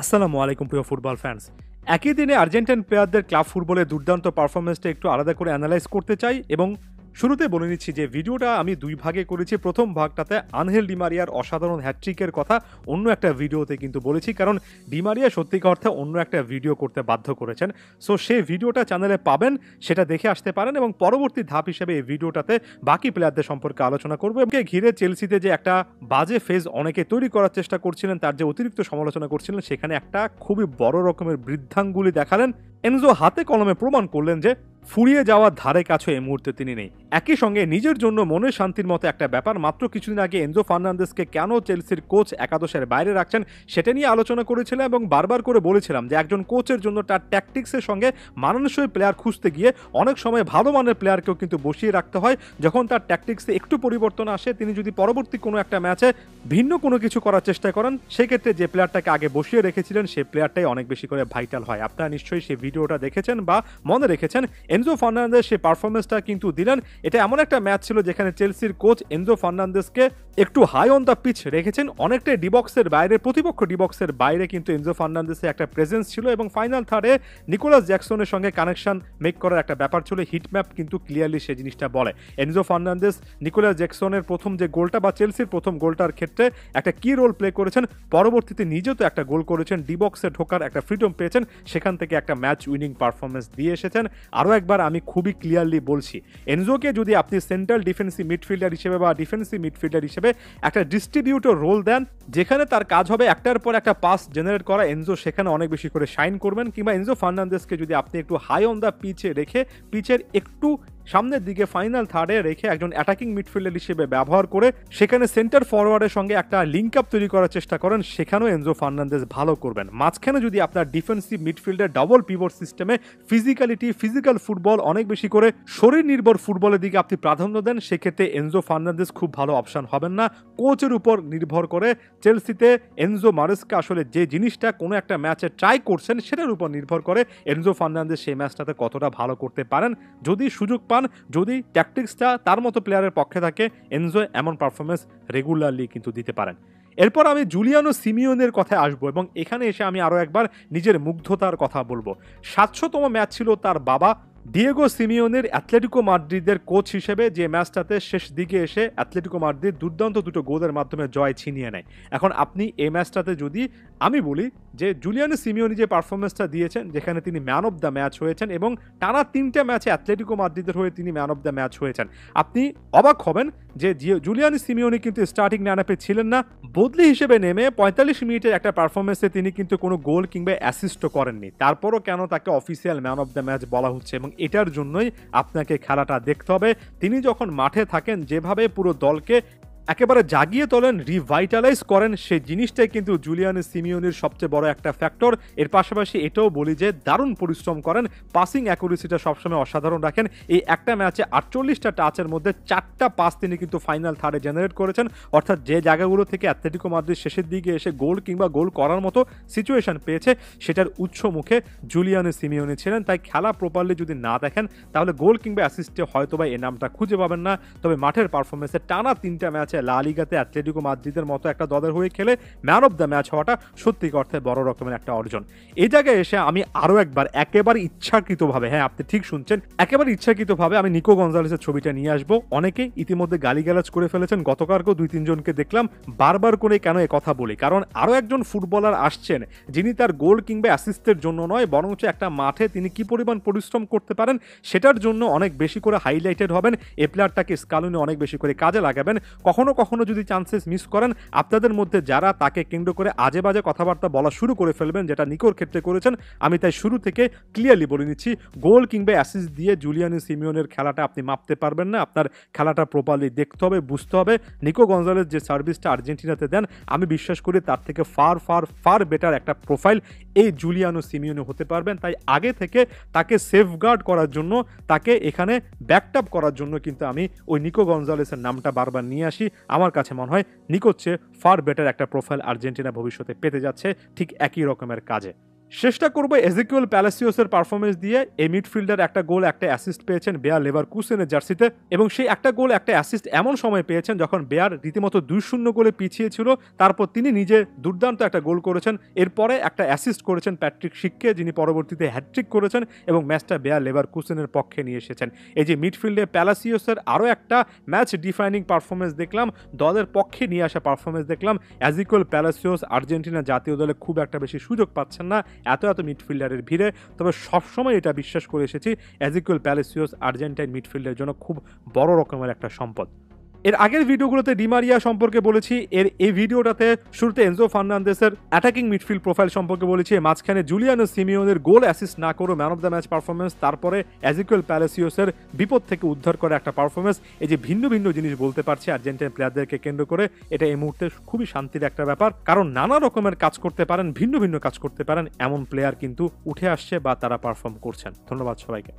আসসালামু আলাইকুম প্রিয় ফুটবল ফ্যান্স। একই দিনে আর্জেন্টাইন প্লেয়ারদের ক্লাব ফুটবলের দুর্দান্ত পারফরম্যান্সটা একটু আলাদা করে অ্যানালাইজ করতে চাই এবং শুরুতে বলে নিচ্ছি যে ভিডিওটা আমি দুই ভাগে করেছি। প্রথম ভাগটাতে আনহেল ডিমারিয়ার অসাধারণ হ্যাটট্রিকের কথা অন্য একটা ভিডিওতে কিন্তু বলেছি, কারণ ডিমারিয়া সত্যিকার অর্থে অন্য একটা ভিডিও করতে বাধ্য করেছেন। সো সেই ভিডিওটা চ্যানেলে পাবেন, সেটা দেখে আসতে পারেন এবং পরবর্তী ধাপ হিসেবে এই ভিডিওটাতে বাকি প্লেয়ারদের সম্পর্কে আলোচনা করবো। এবং ঘিরে চেলসিতে যে একটা বাজে ফেজ অনেকে তৈরি করার চেষ্টা করছিলেন, তার যে অতিরিক্ত সমালোচনা করছিলেন, সেখানে একটা খুবই বড় রকমের বৃদ্ধাঙ্গুলি দেখালেন। এনজো হাতে কলমে প্রমাণ করলেন যে ফুরিয়ে যাওয়ার ধারে কাছে এই মুহূর্তে তিনি নেই। একই সঙ্গে নিজের জন্য মনের শান্তির মতো একটা ব্যাপার, মাত্র কিছুদিন আগে এনজো ফার্নান্দেসকে কেন চেলসির কোচ একাদশের বাইরে রাখছেন সেটা নিয়ে আলোচনা করেছিলাম এবং বারবার করে বলেছিলাম যে একজন কোচের জন্য তার ট্যাকটিক্সের সঙ্গে মানানসই প্লেয়ার খুঁজতে গিয়ে অনেক সময় ভালো মানের প্লেয়ারকেও কিন্তু বসিয়ে রাখতে হয়। যখন তার ট্যাকটিক্সে একটু পরিবর্তন আসে, তিনি যদি পরবর্তী কোনো একটা ম্যাচে ভিন্ন কোনো কিছু করার চেষ্টা করেন, সেক্ষেত্রে যে প্লেয়ারটাকে আগে বসিয়ে রেখেছিলেন সেই প্লেয়ারটাই অনেক বেশি করে ভাইটাল হয়। আপনারা নিশ্চয়ই সেই ভিডিওটা দেখেছেন বা মনে রেখেছেন। এনজো ফার্নান্দেস সেই পারফরমেন্সটা কিন্তু দিলেন। এটা এমন একটা ম্যাচ ছিল যেখানে চেলসির কোচ এনজো ফার্নান্দেসকে একটু হাই অন দ্য পিচ রেখেছেন, অনেকটাই ডিবক্সের বাইরে, প্রতিপক্ষ ডিবক্সের বাইরে কিন্তু এনজো ফার্নান্দেসের একটা প্রেজেন্স ছিল এবং ফাইনাল থার্ডে নিকোলাস জ্যাকসনের সঙ্গে কানেকশন মেক করার একটা ব্যাপার ছিল। হিটম্যাপ কিন্তু ক্লিয়ারলি সেই জিনিসটা বলে। এনজো ফার্নান্দেস নিকোলাস জ্যাকসনের প্রথম যে গোলটা বা চেলসির প্রথম গোলটার ক্ষেত্রে একটা কি রোল প্লে করেছেন, পরবর্তীতে নিজেও তো একটা গোল করেছেন, ডিবক্সে ঢোকার একটা ফ্রিডম পেয়েছেন, সেখান থেকে একটা ম্যাচ উইনিং পারফরমেন্স দিয়ে এসেছেন। আরও একবার আমি খুবই ক্লিয়ারলি বলছি, এনজোকে যদি আপনি সেন্ট্রাল ডিফেন্সিভ মিডফিল্ডার হিসেবে বা ডিফেন্সিভ মিডফিল্ডার হিসেবে একটা ডিস্ট্রিবিউটর রোল দেন, যেখানে তার কাজ হবে একটার পর একটা পাস জেনারেট করা, এনজো সেখানে অনেক বেশি করে শাইন করবেন। কিংবা এনজো ফার্নান্দেসকে যদি আপনি একটু হাই অন দ্য পিচে রেখে পিচের একটু সামনের দিকে ফাইনাল থার্ডে রেখে একজন অ্যাটাকিং মিডফিল্ডার হিসেবে ব্যবহার করে সেখানে সেন্টার ফরওয়ার্ডের সঙ্গে একটা লিঙ্ক আপ তৈরি করার চেষ্টা করেন, সেখানেও এনজো ফার্নান্দেস ভালো করবেন। মাঝখানে যদি আপনার ডিফেন্সিভ মিডফিল্ডের ডাবল পিভট সিস্টেমে ফিজিক্যাল ফুটবল, অনেক বেশি করে শরীর নির্ভর ফুটবলের দিকে আপনি প্রাধান্য দেন, সেক্ষেত্রে এনজো ফার্নান্দেস খুব ভালো অপশন হবেন না। কোচের উপর নির্ভর করে চেলসিতে এনজো মারেস্কা আসলে যে জিনিসটা কোনো একটা ম্যাচে ট্রাই করছেন, সেটার উপর নির্ভর করে এনজো ফার্নান্দেস সেই ম্যাচটাতে কতটা ভালো করতে পারেন। যদি সুযোগ পান, যদি ট্যাকটিক্সটা তার মতো প্লেয়ারের পক্ষে থাকে, এনজো এমন পারফরমেন্স রেগুলারলি কিন্তু দিতে পারেন। এরপর আমি জুলিয়ানো সিমিওনের কথায় আসবো এবং এখানে এসে আমি আরও একবার নিজের মুগ্ধতার কথা বলবো। 700তম ম্যাচ ছিল তার বাবা ডিয়েগো সিমিওনের অ্যাথলেটিকো মাদ্রিদের কোচ হিসেবে, যে ম্যাচটাতে শেষ দিকে এসে অ্যাথলেটিকো মাদ্রিদ দুর্দান্ত দুটো গোলের মাধ্যমে জয় ছিনিয়ে নেয়। এখন আপনি এই ম্যাচটাতে যদি আমি বলি যে জুলিয়ানো সিমিওনি যে পারফরমেন্সটা দিয়েছেন, যেখানে তিনি ম্যান অফ দ্য ম্যাচ হয়েছেন এবং টানা 3টে ম্যাচে অ্যাথলেটিকো মাদ্রিদের হয়ে তিনি ম্যান অফ দ্য ম্যাচ হয়েছেন, আপনি অবাক হবেন যে জুলিয়ানো সিমিওনি কিন্তু স্টার্টিং লাইনআপে ছিলেন না। বদলি হিসেবে নেমে 45 মিনিটের একটা পারফরমেন্সে তিনি কিন্তু কোনো গোল কিংবা অ্যাসিস্টও করেননি। তারপরও কেন তাকে official man of the match বলা হচ্ছে, এবং এটার জন্যই আপনাকে খেলাটা দেখতে হবে। তিনি যখন মাঠে থাকেন, যেভাবে পুরো দলকে একেবারে জাগিয়ে তোলেন, রিভাইটালাইজ করেন, সেই জিনিসটাই কিন্তু জুলিয়ানো সিমিওনির সবচেয়ে বড় একটা ফ্যাক্টর। এর পাশাপাশি এটাও বলি যে দারুণ পরিশ্রম করেন, পাসিং অ্যাকুরেসিটা সবসময় অসাধারণ রাখেন। এই একটা ম্যাচে 48টা টাচের মধ্যে 4টা পাস তিনি কিন্তু ফাইনাল থার্ডে জেনারেট করেছেন, অর্থাৎ যে জায়গাগুলো থেকে অ্যাথলেটিকো মাদ্রিদ শেষের দিকে এসে গোল কিংবা গোল করার মতো সিচুয়েশন পেয়েছে, সেটার উৎস মুখে জুলিয়ানো সিমিওনি ছিলেন। তাই খেলা প্রপারলি যদি না দেখেন, তাহলে গোল কিংবা অ্যাসিস্টে হয়তোবা এই নামটা খুঁজে পাবেন না। তবে মাঠের পারফরমেন্সে টানা 3টা ম্যাচে লা লিগাতে অ্যাথলেটিকো মাদ্রিদের মতো একটা দলের হয়ে খেলে ম্যান অফ দ্য ম্যাচ হওয়াটা সত্যি অর্থে বড় রকমের একটা অর্জন। এই জায়গায় এসে আমি আরও একবার একেবারে ইচ্ছাকৃতভাবে, হ্যাঁ আপনি ঠিক শুনছেন, একেবারে ইচ্ছাকৃতভাবে আমি নিকো গঞ্জালেসের ছবিটা নিয়ে আসবো। অনেকেই ইতিমধ্যে গালিগালাজ করে ফেলেছেন, গতকালকেও 2-3 জনকে দেখলাম বারবার করে কেন এ কথা বলি, কারণ আরও একজন ফুটবলার আসছেন যিনি তার গোল কিংবা অ্যাসিস্টের জন্য নয়, বরঞ্চ একটা মাঠে তিনি কি পরিমাণ পরিশ্রম করতে পারেন সেটার জন্য অনেক বেশি করে হাইলাইটেড হবেন। এ প্লেয়ারটাকে স্কালুনি অনেক বেশি করে কাজে লাগাবেন। কখনো কখনো যদি চান্সেস মিস করেন, আপনাদের মধ্যে যারা তাকে কেন্দ্র করে আজে বাজে কথাবার্তা বলা শুরু করে ফেলবেন, যেটা নিকোর ক্ষেত্রে করেছেন, আমি তাই শুরু থেকে ক্লিয়ারলি বলে নিচ্ছি, গোল কিংবা অ্যাসিস্ট দিয়ে জুলিয়ানো সিমিওনের খেলাটা আপনি মাপতে পারবেন না। আপনার খেলাটা প্রপারলি দেখতে হবে, বুঝতে হবে। নিকো গঞ্জালেস যে সার্ভিসটা আর্জেন্টিনাতে দেন, আমি বিশ্বাস করি তার থেকে ফার ফার ফার বেটার একটা প্রোফাইল এই জুলিয়ানো সিমিওনি হতে পারবেন। তাই আগে থেকে তাকে সেফগার্ড করার জন্য, তাকে এখানে ব্যাকআপ করার জন্য কিন্তু আমি ওই নিকো গঞ্জালেসের নামটা বারবার নিয়ে আসি। আমার কাছে মনে হয় নিকোর চেয়ে ফার বেটার একটা প্রোফাইল আর্জেন্টিনা ভবিষ্যতে পেতে যাচ্ছে ঠিক একই রকমের কাজে। চেষ্টা করব এজিকিউল প্যালাসিওসের পারফরমেন্স দিয়ে। এই মিডফিল্ডার একটা গোল একটা অ্যাসিস্ট পেয়েছেন বেয়ার লেভারকুসেনের জার্সিতে, এবং সেই একটা গোল একটা অ্যাসিস্ট এমন সময় পেয়েছেন যখন বেয়ার রীতিমতো 2-0 গোলে পিছিয়ে ছিল। তারপর তিনি নিজে দুর্দান্ত একটা গোল করেছেন, এরপরে একটা অ্যাসিস্ট করেছেন প্যাট্রিক শিককে, যিনি পরবর্তীতে হ্যাটট্রিক করেছেন এবং ম্যাচটা বেয়ার লেভারকুসেনের পক্ষে নিয়ে এসেছেন। এই যে মিডফিল্ডে প্যালাসিওসের আরও একটা ম্যাচ ডিফাইনিং পারফরমেন্স দেখলাম, দলের পক্ষে নিয়ে আসা পারফরমেন্স দেখলাম। এজিকিউল প্যালাসিওস আর্জেন্টিনা জাতীয় দলে খুব একটা বেশি সুযোগ পাচ্ছেন না এত মিডফিল্ডারের ভিড়ে, তবে সবসময় এটা বিশ্বাস করে এসেছি এজিকিউল প্যালাসিওস আর্জেন্টাইন মিডফিল্ডের জন্য খুব বড় রকমের একটা সম্পদ। এর আগের ভিডিওগুলোতে ডিমারিয়া সম্পর্কে বলেছি, এই ভিডিওটাতে শুরুতে এনজো ফার্নান্দেসের অ্যাটাকিং মিডফিল্ড প্রোফাইল সম্পর্কে বলেছি, মাঝখানে জুলিয়ানো সিমিওনের গোল অ্যাসিস্ট না করে man of the match performance, তারপরে এজিকিউল প্যালাসিওসের বিপদ থেকে উদ্ধার করে একটা পারফরমেন্স। এই যে ভিন্ন ভিন্ন জিনিস বলতে পারছি আর্জেন্টাইন প্লেয়ারদেরকে কেন্দ্র করে, এটা এই মুহূর্তে খুবই শান্তির একটা ব্যাপার, কারণ নানা রকমের কাজ করতে পারেন, ভিন্ন ভিন্ন কাজ করতে পারেন এমন প্লেয়ার কিন্তু উঠে আসছে বা তারা পারফর্ম করছেন। ধন্যবাদ সবাইকে।